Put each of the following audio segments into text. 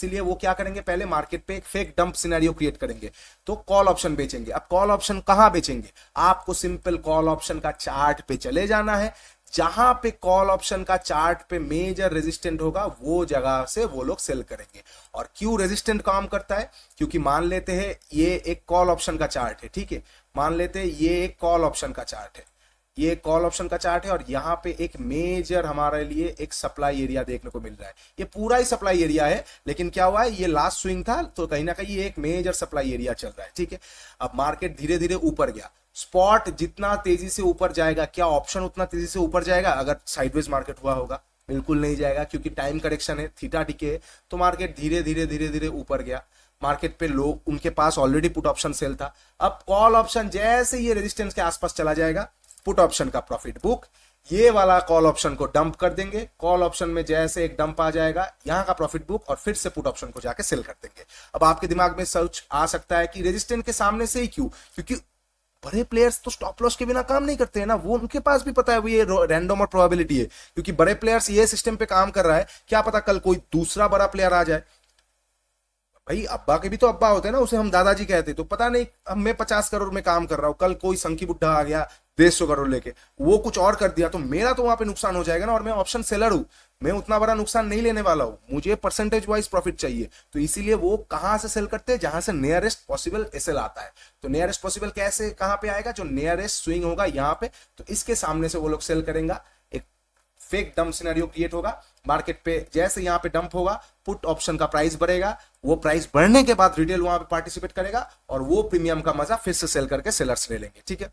इसीलिए वो क्या करेंगे, पहले मार्केट पे एक फेक डंप सिनेरियो क्रिएट करेंगे, तो कॉल ऑप्शन बेचेंगे। अब कॉल ऑप्शन कहां बेचेंगे, आपको सिंपल कॉल ऑप्शन का चार्ट पे चले जाना है, जहां पे कॉल ऑप्शन का चार्ट पे मेजर रेजिस्टेंट होगा वो जगह से वो लोग सेल करेंगे। और क्यों रेजिस्टेंट काम करता है, क्योंकि मान लेते हैं ये एक कॉल ऑप्शन का चार्ट है, ठीक है, मान लेते हैं ये एक कॉल ऑप्शन का चार्ट है, ये कॉल ऑप्शन का चार्ट है, और यहां पे एक मेजर हमारे लिए एक सप्लाई एरिया देखने को मिल रहा है। ये पूरा ही सप्लाई एरिया है, लेकिन क्या हुआ है, ये लास्ट स्विंग था तो कहीं ना कहीं ये एक मेजर सप्लाई एरिया चल रहा है, ठीक है। अब मार्केट धीरे धीरे ऊपर गया, स्पॉट जितना तेजी से ऊपर जाएगा, क्या ऑप्शन उतना तेजी से ऊपर जाएगा अगर साइडवेज मार्केट हुआ होगा? बिल्कुल नहीं जाएगा, क्योंकि टाइम करेक्शन है, थीटा टिके है, तो मार्केट धीरे धीरे धीरे धीरे ऊपर गया। मार्केट पे लोग, उनके पास ऑलरेडी पुट ऑप्शन सेल था। अब कॉल ऑप्शन जैसे ये रेजिस्टेंस के आसपास चला जाएगा, पुट ऑप्शन का प्रॉफिट बुक, ये वाला कॉल ऑप्शन को डंप कर देंगे। कॉल ऑप्शन में जैसे एक डंप आ जाएगा, यहां का प्रॉफिट बुक, और फिर से पुट ऑप्शन को जाके सेल कर देंगे। अब आपके दिमाग में सोच आ सकता है कि रेजिस्टेंस के सामने से ही क्यों, क्योंकि बड़े प्लेयर्स तो स्टॉप लॉस के बिना काम नहीं करते हैं ना, वो उनके पास भी पता है वो ये रैंडम और प्रोबेबिलिटी है, क्योंकि बड़े प्लेयर्स ये सिस्टम पे काम कर रहा है, क्या पता कल कोई दूसरा बड़ा प्लेयर आ जाए। भाई अब्बा के भी तो अब्बा होते हैं ना, उसे हम दादाजी कहते, तो पता नहीं अब मैं 50 करोड़ में काम कर रहा हूं, कल कोई संकी बुड्ढा आ गया 150 करोड़ लेके, वो कुछ और कर दिया, तो मेरा तो वहां पे नुकसान हो जाएगा ना, और मैं ऑप्शन सेलर हूं, मैं उतना बड़ा नुकसान नहीं लेने वाला हूं, मुझे परसेंटेज वाइज प्रॉफिट चाहिए। तो इसीलिए वो कहां से सेल करते हैं, जहां से नियरेस्ट पॉसिबल एसएल आता है। तो नियरेस्ट पॉसिबल कैसे कहां पे आएगा, जो नियरेस्ट स्विंग होगा यहां पे, तो इसके सामने से वो लोग सेल करेंगे। एक फेक डंप सिनेरियो क्रिएट होगा, मार्केट पे जैसे यहां पे डंप होगा, पुट ऑप्शन का प्राइस बढ़ेगा, वो प्राइस बढ़ने के बाद रिटेल वहां पे पार्टिसिपेट करेगा, और वो प्रीमियम का मजा फिर से सेल करके सेलर्स ले लेंगे, ठीक है।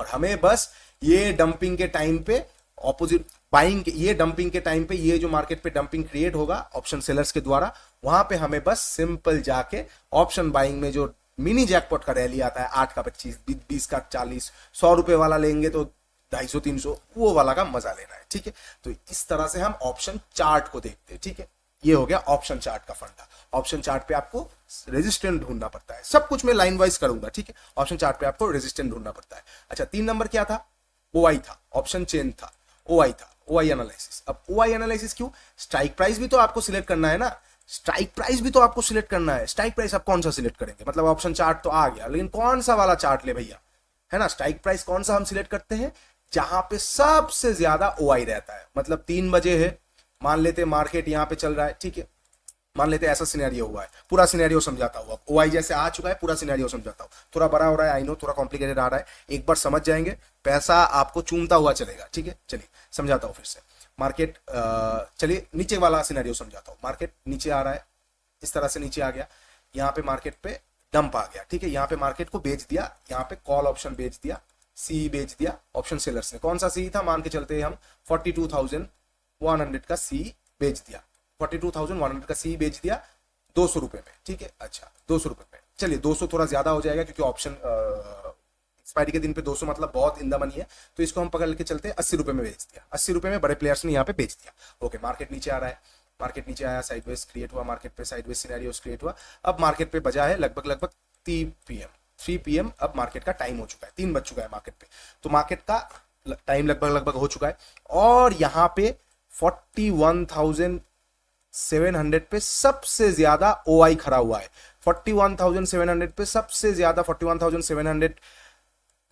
और हमें बस ये डंपिंग के टाइम पे ऑपोजिट बाइंग, ये डंपिंग के टाइम पे ये जो मार्केट पे डंपिंग क्रिएट होगा ऑप्शन सेलर्स के द्वारा, वहां पे हमें बस सिंपल जाके ऑप्शन बाइंग में जो मिनी जैकपॉट का रैली आता है, 8 का 25, 20 का 40, 100 रुपए वाला लेंगे तो 250 300, वो वाला का मजा लेना है, ठीक है। तो इस तरह से हम ऑप्शन चार्ट को देखते हैं, ठीक है। ये हो गया ऑप्शन चार्ट का फंडा। ऑप्शन चार्ट पे आपको रेजिस्टेंट ढूंढना पड़ता है, सब कुछ मैं लाइन वाइज करूंगा, ठीक है। ऑप्शन चार्ट पे आपको रेजिस्टेंट ढूंढना पड़ता है। अच्छा, 3 नंबर क्या था, ओआई था, ऑप्शन चेन था, ओआई था, ओआई एनालिसिस। अब ओआई एनालिसिस क्यों, स्ट्राइक प्राइस भी तो आपको सिलेक्ट करना है ना, स्ट्राइक प्राइस भी तो आपको सिलेक्ट करना है। स्ट्राइक प्राइस आप कौन सा सिलेक्ट करेंगे, मतलब ऑप्शन चार्ट तो आ गया, लेकिन कौन सा वाला चार्ट ले भैया, है ना। स्ट्राइक प्राइस कौन सा हम सिलेक्ट करते हैं, जहां पे सबसे ज्यादा ओआई रहता है। मतलब 3 बजे है, मान लेते मार्केट यहां पे चल रहा है, ठीक है, मान लेते ऐसा सिनेरियो हुआ है, पूरा सिनेरियो समझाता हूं। ओआई जैसे आ चुका है, पूरा सिनेरियो समझाता हूं, थोड़ा बड़ा हो रहा है, आई नो थोड़ा कॉम्प्लिकेटेड आ रहा है, एक बार समझ जाएंगे पैसा आपको चूमता हुआ चलेगा, ठीक है। चलिए समझाता हूं फिर से। मार्केट, चलिए नीचे वाला सिनेरियो समझाता हूं। मार्केट नीचे आ रहा है, इस तरह से नीचे आ गया, यहाँ पे मार्केट पे डंप आ गया, ठीक है। यहाँ पे मार्केट को बेच दिया, यहाँ पे कॉल ऑप्शन बेच दिया, सी बेच दिया ऑप्शन सेलर्स ने। कौन सा सी था, मान के चलते हम 42,100 का सी बेच दिया, 42,100 का सी बेच दिया 200 रुपए में, ठीक है। अच्छा 200 रुपए में, चलिए 200 थोड़ा ज्यादा हो जाएगा, क्योंकि ऑप्शन एक्सपायरी के दिन पे 200 मतलब बहुत इन द मनी है, तो इसको हम पकड़ के चलते 80 रुपए में बेच दिया। 80 रुपए में बड़े प्लेयर्स ने यहाँ पे बेच दिया। ओके, मार्केट नीचे आ रहा है, मार्केट नीचे आया, साइडवेज क्रिएट हुआ, मार्केट पे साइडवेज सिनेरियोस क्रिएट हुआ। अब मार्केट पे बजा है लगभग 3 PM। अब मार्केट का टाइम हो चुका है, 3 बज चुका है मार्केट पे, तो मार्केट का टाइम लगभग हो चुका है, और यहाँ पे 41,700 पे सबसे ज्यादा ओआई खड़ा हुआ है। 41,700 पे सबसे ज्यादा, 41,700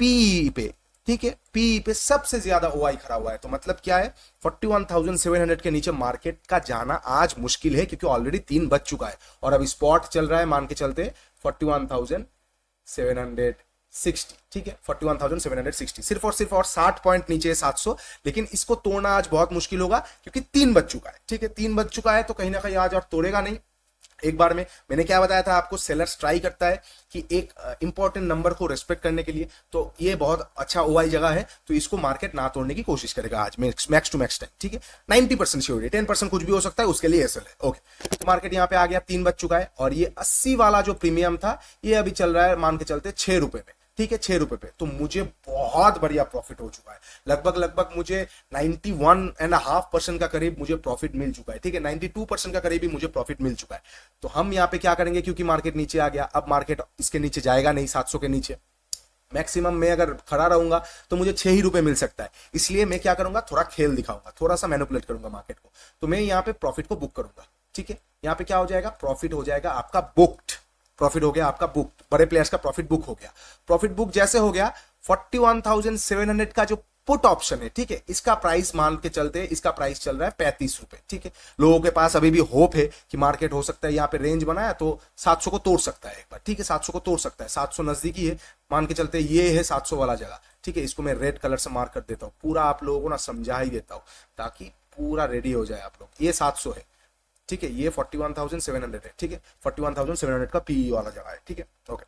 पी पे, ठीक है, पी पे सबसे ज्यादा ओआई खड़ा हुआ है। तो मतलब क्या है, 41,700 के नीचे मार्केट का जाना आज मुश्किल है, क्योंकि ऑलरेडी 3 बज चुका है, और अब स्पॉट चल रहा है मान के चलते 41,760, ठीक है, 41,760, सिर्फ और 60 पॉइंट नीचे है 700, लेकिन इसको तोड़ना आज बहुत मुश्किल होगा, क्योंकि 3 बज चुका है, ठीक है। 3 बज चुका है, तो कहीं ना कहीं आज और तोड़ेगा नहीं एक बार में। मैंने क्या बताया था आपको, सेलर्स ट्राई करता है कि एक इंपॉर्टेंट नंबर को रेस्पेक्ट करने के लिए, तो ये बहुत अच्छा ओआई जगह है, तो इसको मार्केट ना तोड़ने की कोशिश करेगा आज मैक्स टू मैक्स टाइम, ठीक है। 90% श्योर, 10% कुछ भी हो सकता है, उसके लिए एसएल है। ओके, तो मार्केट यहाँ पे आ गया, 3 बज चुका है, और ये 80 वाला जो प्रीमियम था, ये अभी चल रहा है मान के चलते 6 रुपए में, ठीक है, 6 रुपए पे। तो मुझे बहुत बढ़िया प्रॉफिट हो चुका है, लगभग मुझे 91.5% का करीब मुझे प्रॉफिट मिल चुका है, ठीक है, 92% का करीब भी मुझे प्रॉफिट मिल चुका है। तो हम यहाँ पे क्या करेंगे, क्योंकि मार्केट नीचे आ गया, अब मार्केट इसके नीचे जाएगा नहीं, 700 के नीचे मैक्सिमम मैं अगर खड़ा रहूंगा तो मुझे 6 ही रुपए मिल सकता है। इसलिए मैं क्या करूंगा, थोड़ा खेल दिखाऊंगा, थोड़ा सा मैनिपुलेट करूंगा मार्केट को, तो मैं यहाँ पे प्रॉफिट को बुक करूंगा, ठीक है, यहाँ पे क्या हो जाएगा, प्रॉफिट हो जाएगा आपका बुक्ड, प्रॉफिट हो गया आपका बुक, बड़े प्लेयर्स का प्रॉफिट बुक हो गया। प्रॉफिट बुक जैसे हो गया, 41,700 का जो पुट ऑप्शन है, ठीक है, इसका प्राइस मान के चलते हैं, इसका प्राइस चल रहा है 35 रुपए, ठीक है। लोगों के पास अभी भी होप है कि मार्केट हो सकता है, यहाँ पे रेंज बनाया तो 700 को तोड़ सकता है एक बार, ठीक है, 700 को तोड़ सकता है, 700 नजदीकी है, मान के चलते ये है 700 वाला जगह, ठीक है। इसको मैं रेड कलर से मार्क कर देता हूँ, पूरा आप लोगों को ना समझा ही देता हूँ ताकि पूरा रेडी हो जाए आप लोग। ये 700 है, ठीक है, ये 41,700 है, ठीक है, 41,700 का पीई वाला जगह है, ठीक है, ओके।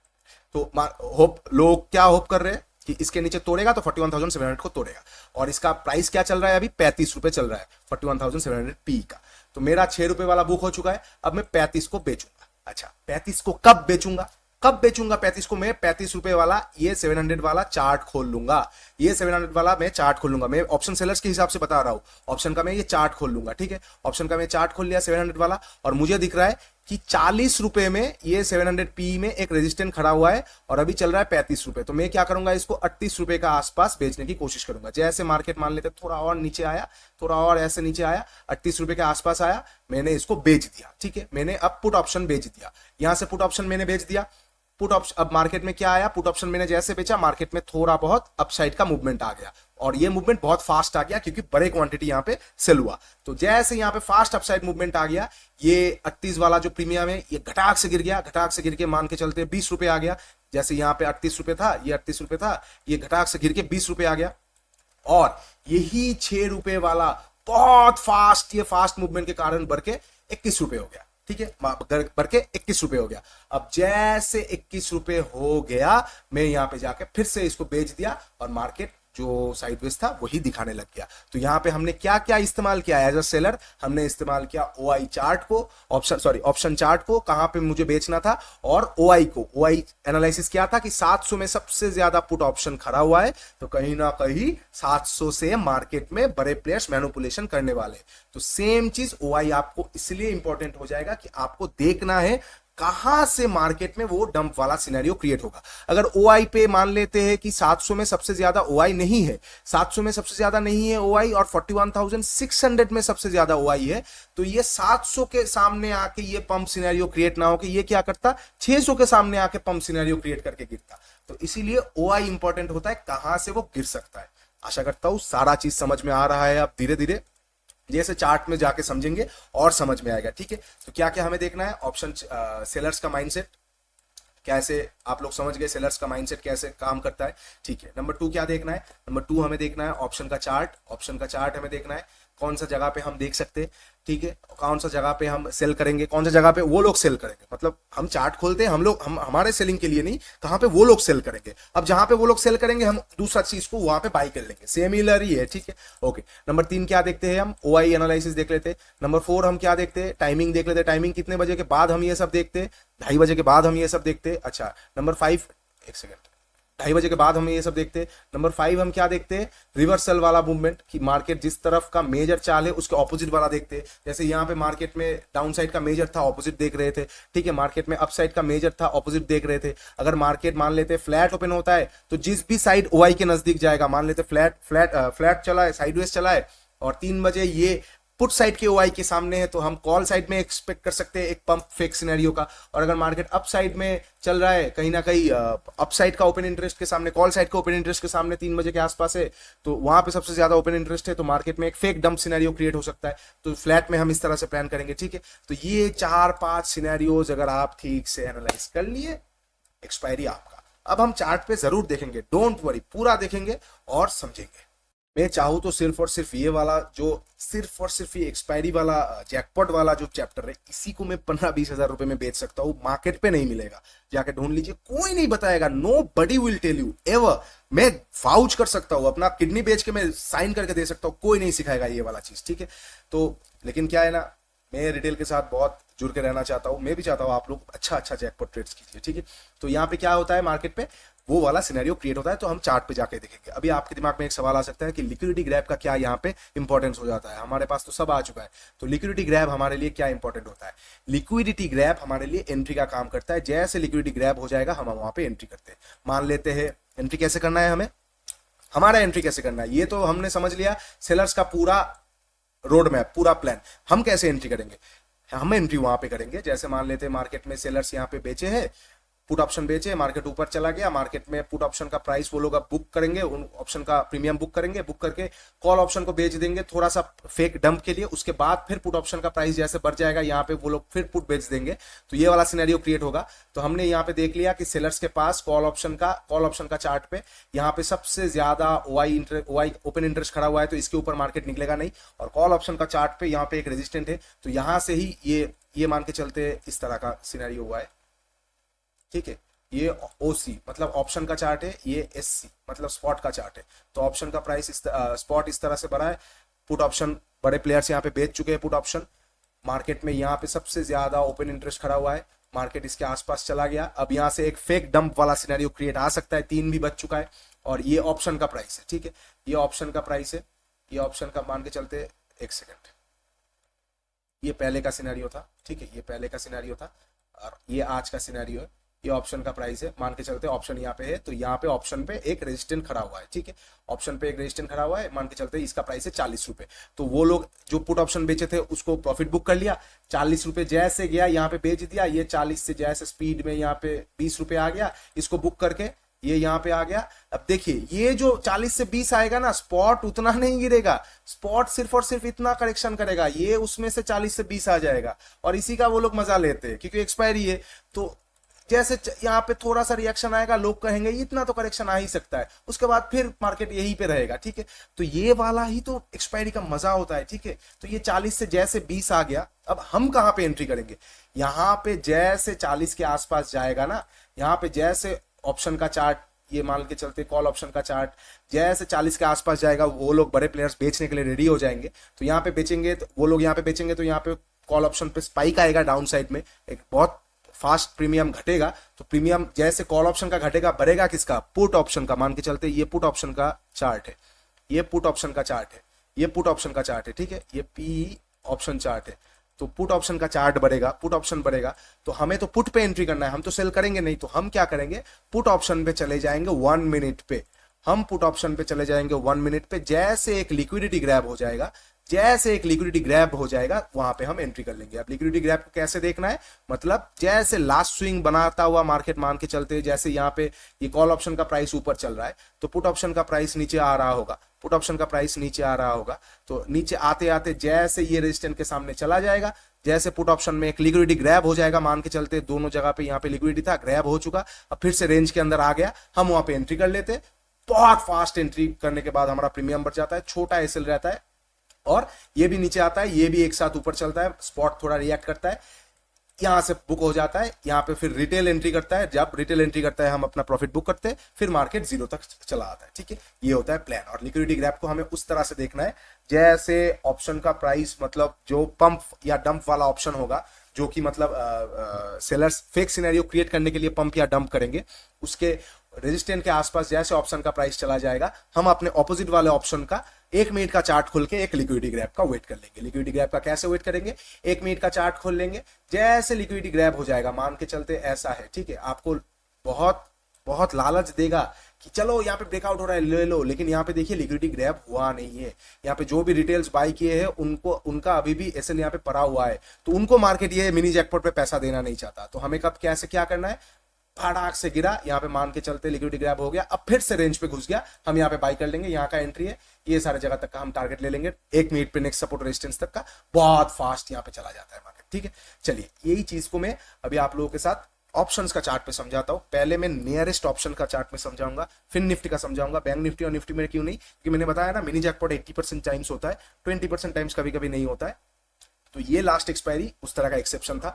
तो होप लोग क्या होप कर रहे हैं कि इसके नीचे तोड़ेगा तो 41,700 को तोड़ेगा, और इसका प्राइस क्या चल रहा है अभी, 35 रुपए चल रहा है 41,700 पी का। तो मेरा 6 रुपए वाला बुक हो चुका है, अब मैं 35 को बेचूंगा। अच्छा, 35 को कब बेचूंगा, कब बेचूंगा 35 को, मैं 35 रुपए वाला ये 700 वाला चार्ट खोल लूंगा, ये 700 वाला मैं चार्ट खोल लूंगा, मैं ऑप्शन सेलर्स के हिसाब से बता रहा हूं, ऑप्शन का मैं ये चार्ट खोल लूंगा, ठीक है। ऑप्शन का मैं चार्ट खोल लिया 700 वाला, और मुझे दिख रहा है कि 40 रुपए में ये 700 पी में एक रेजिस्टेंस खड़ा हुआ है, और अभी चल रहा है 35 रुपए। तो मैं क्या करूंगा, इसको 38 रुपए का आसपास बेचने की कोशिश करूंगा। जैसे मार्केट मान लेते थोड़ा और नीचे आया, थोड़ा और ऐसे नीचे आया, 38 रुपए के आसपास आया, मैंने इसको बेच दिया, ठीक है। मैंने अब पुट ऑप्शन बेच दिया, यहां से पुट ऑप्शन मैंने बेच दिया। पुट ऑप्शन, अब मार्केट में क्या आया, पुट ऑप्शन मैंने जैसे बेचा, मार्केट में थोड़ा बहुत अपसाइड का मूवमेंट आ गया, और ये मूवमेंट बहुत फास्ट आ गया क्योंकि बड़े क्वांटिटी यहां पे सेल हुआ। तो जैसे यहां पे फास्ट अपसाइड मूवमेंट आ गया, ये 38 वाला जो प्रीमियम है ये घटाक से गिर गया, घटाक से गिर के मान के चलते 20 रुपए आ गया। जैसे यहां पे 38 रुपए था, ये 38 रुपए था, ये घटाक से गिर के 20 रुपए आ गया, और यही 6 रुपए वाला बहुत फास्ट, ये फास्ट मूवमेंट के कारण बढ़ के 21 रुपए हो गया, ठीक है, बढ़ के 21 रुपए हो गया। अब जैसे 21 रुपए हो गया, मैं यहां पे जाके फिर से इसको बेच दिया, और मार्केट जो साइडवेज था वही दिखाने लग गया। तो यहां पे हमने क्या क्या इस्तेमाल किया एज अ सेलर, हमने इस्तेमाल किया ओआई चार्ट को, ऑप्शन चार्ट को, कहां पे मुझे बेचना था, और ओआई को। ओआई एनालिसिस क्या था कि 700 में सबसे ज्यादा पुट ऑप्शन खड़ा हुआ है, तो कहीं ना कहीं 700 से मार्केट में बड़े प्लेयर्स मैनिपुलेशन करने वाले। तो सेम चीज ओआई आपको इसलिए इंपॉर्टेंट हो जाएगा कि आपको देखना है कहां से मार्केट में वो डंप वाला सिनेरियो क्रिएट होगा। अगर ओआई पे मान लेते हैं कि 700 में सबसे ज्यादा ओआई नहीं है, 700 में सबसे ज्यादा नहीं है ओआई, और 41,600 में सबसे ज्यादा ओआई है, तो ये 700 के सामने आके ये पंप सिनेरियो क्रिएट ना हो कि ये क्या करता, 600 के सामने आके पंप सिनेरियो क्रिएट करके गिरता। तो इसीलिए ओआई इंपॉर्टेंट होता है, कहां से वो गिर सकता है। आशा करता हूं सारा चीज समझ में आ रहा है, अब धीरे धीरे जैसे चार्ट में जाके समझेंगे और समझ में आएगा, ठीक है। तो क्या क्या हमें देखना है, ऑप्शन सेलर्स का माइंडसेट, कैसे आप लोग समझ गए सेलर्स का माइंडसेट कैसे काम करता है, ठीक है। नंबर 2 क्या देखना है, नंबर 2 हमें देखना है ऑप्शन का चार्ट, ऑप्शन का चार्ट हमें देखना है, कौन सा जगह पे हम देख सकते हैं, ठीक है, कौन सा जगह पे हम सेल करेंगे, कौन सा जगह पे वो लोग सेल करेंगे। मतलब हम चार्ट खोलते हैं, हम लोग हमारे सेलिंग के लिए नहीं, कहां पे वो लोग सेल करेंगे। अब जहां पे वो लोग सेल करेंगे, हम दूसरा चीज को वहां पे बाई कर लेंगे, सिमिलर ही है, ठीक है, ओके। नंबर 3 क्या देखते हैं हम, ओआई एनालिसिस देख लेते हैं। नंबर 4 हम क्या देखते हैं, टाइमिंग देख लेते हैं, टाइमिंग कितने बजे के बाद हम ये सब देखते हैं, 2:30 बजे के बाद हम ये सब देखते हैं। अच्छा, नंबर 5, एक सेकेंड, 2:30 बजे के बाद हम ये सब देखते हैं। नंबर 5 हम क्या देखते हैं, रिवर्सल वाला मूवमेंट, कि मार्केट जिस तरफ का मेजर चाल है उसके ऑपोजिट वाला देखते हैं। जैसे यहाँ पे मार्केट में डाउन साइड का मेजर था, ऑपोजिट देख रहे थे, ठीक है, मार्केट में अप साइड का मेजर था, ऑपोजिट देख रहे थे। अगर मार्केट मान लेते फ्लैट ओपन होता है, तो जिस भी साइड ओआई के नजदीक जाएगा, मान लेते फ्लैट चला है, साइडवेज चला है, और 3 बजे ये पुट साइड के ओआई के सामने है, तो हम कॉल साइड में एक्सपेक्ट कर सकते हैं एक पंप फेक सिनेरियो का। और अगर मार्केट अप साइड में चल रहा है, कहीं ना कहीं अप साइड का ओपन इंटरेस्ट के सामने, कॉल साइड का ओपन इंटरेस्ट के सामने 3 बजे के आसपास है, तो वहां पे सबसे ज्यादा ओपन इंटरेस्ट है, तो मार्केट में एक फेक डंप सिनेरियो क्रिएट हो सकता है। तो फ्लैट में हम इस तरह से प्लान करेंगे, ठीक है। तो ये 4-5 सिनेरियोज अगर आप ठीक से एनालाइज कर लिए, एक्सपायरी आपका। अब हम चार्ट पे जरूर देखेंगे, डोंट वरी, पूरा देखेंगे और समझेंगे। मैं चाहूँ तो सिर्फ और सिर्फ ये वाला जो सिर्फ और सिर्फ ये एक्सपायरी वाला जैकपॉट वाला जो चैप्टर है, इसी को मैं 15-20 हजार रुपए में बेच सकता हूँ। मार्केट पे नहीं मिलेगा, जाके ढूंढ लीजिए, कोई नहीं बताएगा, nobody will tell you ever. मैं वाउच कर सकता हूँ, अपना किडनी बेच के मैं साइन करके दे सकता हूँ, कोई नहीं सिखाएगा ये वाला चीज, ठीक है। तो लेकिन क्या है ना, मैं रिटेल के साथ बहुत जुड़ के रहना चाहता हूँ, मैं भी चाहता हूँ आप लोग अच्छा जैकपॉट ट्रेड्स कीजिए, ठीक है। तो यहाँ पे क्या होता है, मार्केट पे वो वाला सिनेरियो क्रिएट होता है, तो हम चार्ट पे जाके देखेंगे। अभी आपके दिमाग में एक सवाल आ सकता है कि लिक्विडिटी ग्रैब का क्या यहाँ पे इंपॉर्टेंस हो जाता है, हमारे पास तो सब आ चुका है। तो लिक्विडिटी ग्रैब हमारे लिए क्या इंपॉर्टेंट होता है, लिक्विडिटी ग्रैब हमारे लिए एंट्री का काम करता है। जैसे लिक्विडिटी ग्रैब हो जाएगा, हम वहां पे एंट्री करते हैं। मान लेते हैं एंट्री कैसे करना है हमें, हमारा एंट्री कैसे करना है, ये तो हमने समझ लिया, सेलर्स का पूरा रोड मैप, पूरा प्लान। हम कैसे एंट्री करेंगे, हम एंट्री वहां पे करेंगे। जैसे मान लेते हैं मार्केट में सेलर्स यहाँ पे बेचे हैं, पुट ऑप्शन बेचे, मार्केट ऊपर चला गया, मार्केट में पुट ऑप्शन का प्राइस वो लोग अब बुक करेंगे, उन ऑप्शन का प्रीमियम बुक करेंगे, बुक करके कॉल ऑप्शन को बेच देंगे थोड़ा सा फेक डंप के लिए। उसके बाद फिर पुट ऑप्शन का प्राइस जैसे बढ़ जाएगा यहाँ पे वो लोग फिर पुट बेच देंगे। तो ये वाला सिनेरियो क्रिएट होगा। तो हमने यहाँ पे देख लिया कि सेलर्स के पास कॉल ऑप्शन का चार्ट पे यहाँ पे सबसे ज्यादा वाई ओपन इंटरेस्ट खड़ा हुआ है, तो इसके ऊपर मार्केट निकलेगा नहीं। और कॉल ऑप्शन का चार्ट पे यहाँ पे एक रेजिस्टेंट है, तो यहां से ही ये मान के चलते इस तरह का सिनेरियो हुआ है, ठीक है। ये ओसी मतलब ऑप्शन का चार्ट है, ये एससी मतलब स्पॉट का चार्ट है। तो ऑप्शन का प्राइस स्पॉट इस तरह से बढ़ा है, पुट ऑप्शन बड़े प्लेयर्स यहाँ पे बेच चुके हैं पुट ऑप्शन। मार्केट में यहाँ पे सबसे ज्यादा ओपन इंटरेस्ट खड़ा हुआ है, मार्केट इसके आसपास चला गया। अब यहाँ से एक फेक डंप वाला सिनेरियो क्रिएट आ सकता है, 3 भी बच चुका है। और ये ऑप्शन का प्राइस है, ठीक है, ये ऑप्शन का प्राइस है, ये ऑप्शन का मान के चलते, एक सेकेंड, ये पहले का सिनेरियो था, ठीक है, ये पहले का सिनेरियो था और ये आज का सिनेरियो है। ये ऑप्शन का प्राइस है, मान के चलते ऑप्शन यहाँ पे है, तो यहाँ पे ऑप्शन पे एक रेजिस्टेंट खड़ा हुआ है, ठीक है, ऑप्शन पे एक रेजिस्टेंट खड़ा हुआ है, मान के चलते इसका प्राइस है 40 रुपए। तो वो लोग जो पुट ऑप्शन बेचे थे उसको प्रॉफिट बुक कर लिया, 40 रुपए जैसे गया यहाँ पे बेच दिया। ये 40 से जैसे स्पीड में यहाँ पे 20 रुपए आ गया, इसको बुक करके ये यहाँ पे आ गया। अब देखिए ये जो 40 से 20 आएगा ना, स्पॉट उतना नहीं गिरेगा, स्पॉट सिर्फ और सिर्फ इतना करेक्शन करेगा, ये उसमें से 40 से 20 आ जाएगा। और इसी का वो लोग मजा लेते हैं क्योंकि एक्सपायरी है। तो जैसे यहाँ पे थोड़ा सा रिएक्शन आएगा, लोग कहेंगे इतना तो करेक्शन आ ही सकता है, उसके बाद फिर मार्केट यहीं पे रहेगा, ठीक है। तो ये वाला ही तो एक्सपायरी का मजा होता है, ठीक है। तो ये 40 से जैसे 20 आ गया, अब हम कहाँ पे एंट्री करेंगे, यहाँ पे जैसे 40 के आसपास जाएगा ना, यहाँ पे जैसे ऑप्शन का चार्ट, ये मान के चलते कॉल ऑप्शन का चार्ट जैसे 40 के आसपास जाएगा, वो लोग बड़े प्लेयर्स बेचने के लिए रेडी हो जाएंगे। तो यहाँ पे बेचेंगे, तो वो लोग यहाँ पे बेचेंगे, तो यहाँ पे कॉल ऑप्शन पे स्पाइक आएगा डाउन साइड में, एक बहुत फास्ट प्रीमियम घटेगा। तो प्रीमियम जैसे कॉल ऑप्शन का घटेगा, बढ़ेगा किसका, पुट ऑप्शन का। मान के चलते ये पुट ऑप्शन का चार्ट है, ये पुट ऑप्शन का चार्ट है, ये पुट ऑप्शन का चार्ट है, ठीक है, ये पी ऑप्शन चार्ट है। तो पुट ऑप्शन का चार्ट बढ़ेगा, पुट ऑप्शन बढ़ेगा, तो हमें तो पुट पे एंट्री करना है, हम तो सेल करेंगे नहीं। तो हम क्या करेंगे, पुट ऑप्शन पे चले जाएंगे 1 मिनट पे, हम पुट ऑप्शन पे चले जाएंगे 1 मिनट पे। जैसे एक लिक्विडिटी ग्रैब हो जाएगा, जैसे एक लिक्विडिटी ग्रैब हो जाएगा, वहां पे हम एंट्री कर लेंगे। अब लिक्विडिटी ग्रैब को कैसे देखना है, मतलब जैसे लास्ट स्विंग बनाता हुआ मार्केट मान के चलते, जैसे यहाँ पे ये कॉल ऑप्शन का प्राइस ऊपर चल रहा है, तो पुट ऑप्शन का प्राइस नीचे आ रहा होगा, पुट ऑप्शन का प्राइस नीचे आ रहा होगा। तो नीचे आते आते जैसे ये रेजिस्टेंस के सामने चला जाएगा, जैसे पुट ऑप्शन में एक लिक्विडिटी ग्रैब हो जाएगा, मान के चलते दोनों जगह पे, यहाँ पे लिक्विडिटी था, ग्रैब हो चुका, अब फिर से रेंज के अंदर आ गया, हम वहां पे एंट्री कर लेते। बहुत फास्ट एंट्री करने के बाद हमारा प्रीमियम बढ़ जाता है, छोटा एसएल रहता है, और ये भी नीचे आता है, ये भी एक साथ ऊपर चलता है, स्पॉट थोड़ा रिएक्ट करता है, यहां से बुक हो जाता है, यहाँ पे फिर रिटेल एंट्री करता है। जब रिटेल एंट्री करता है, हम अपना प्रॉफिट बुक करते हैं, फिर मार्केट 0 तक चला आता है, ठीक है। ये होता है प्लान। और लिक्विडिटी ग्रैब को हमें उस तरह से देखना है, जैसे ऑप्शन का प्राइस, मतलब जो पंप या डंप वाला ऑप्शन होगा, जो कि मतलब सेलर्स फेक सिनेरियो क्रिएट करने के लिए पंप या डंप करेंगे, उसके रेजिस्टेंट के आसपास जैसे ऑप्शन का प्राइस चला जाएगा, हम अपने ऑपोजिट वाले ऑप्शन का 1 मिनट का चार्ट खोल के एक लिक्विडिटी ग्रैब का वेट कर लेंगे। लिक्विडिटी ग्रैब का कैसे वेट करेंगे, 1 मिनट का चार्ट खोल लेंगे, जैसे लिक्विडिटी ग्रैब हो जाएगा, मान के चलते ऐसा है, ठीक है, आपको बहुत बहुत लालच देगा कि चलो यहाँ पे ब्रेकआउट हो रहा है, ले लो, लेकिन यहाँ पे देखिए लिक्विडिटी ग्रैब हुआ नहीं है। यहाँ पे जो भी रिटेल्स बाई किए हैं, उनका अभी भी एसएल यहाँ पे पड़ा हुआ है, तो उनको मार्केट ये मिनी जैकपॉट पे पैसा देना नहीं चाहता। तो हमें कब कैसे क्या करना है, फटाक से गिरा, यहाँ पे मान के चलते लिक्विडिटी ग्रैब हो गया, अब फिर से रेंज पे घुस गया, हम यहाँ पे बाई कर लेंगे, यहाँ का एंट्री है, ये सारे जगह तक का हम टारगेट ले लेंगे, 1 मिनट पे नेक्स्ट सपोर्ट रेजिस्टेंस तक का, बहुत फास्ट यहाँ पे चला जाता है मार्केट, ठीक है। चलिए, यही चीज को मैं अभी आप लोगों के साथ ऑप्शंस का चार्ट पे समझाता हूं। पहले मैं नियरेस्ट ऑप्शन का चार्ट में समझाऊंगा, फिर निफ्टी का समझाऊंगा। बैंक निफ्टी और निफ्टी में क्यों नहीं, क्योंकि मैंने बताया ना, मिनी जैकपॉट 80% टाइम्स होता है, 20% टाइम्स कभी कभी नहीं होता है। तो ये लास्ट एक्सपायरी उस तरह का एक्सेप्शन था।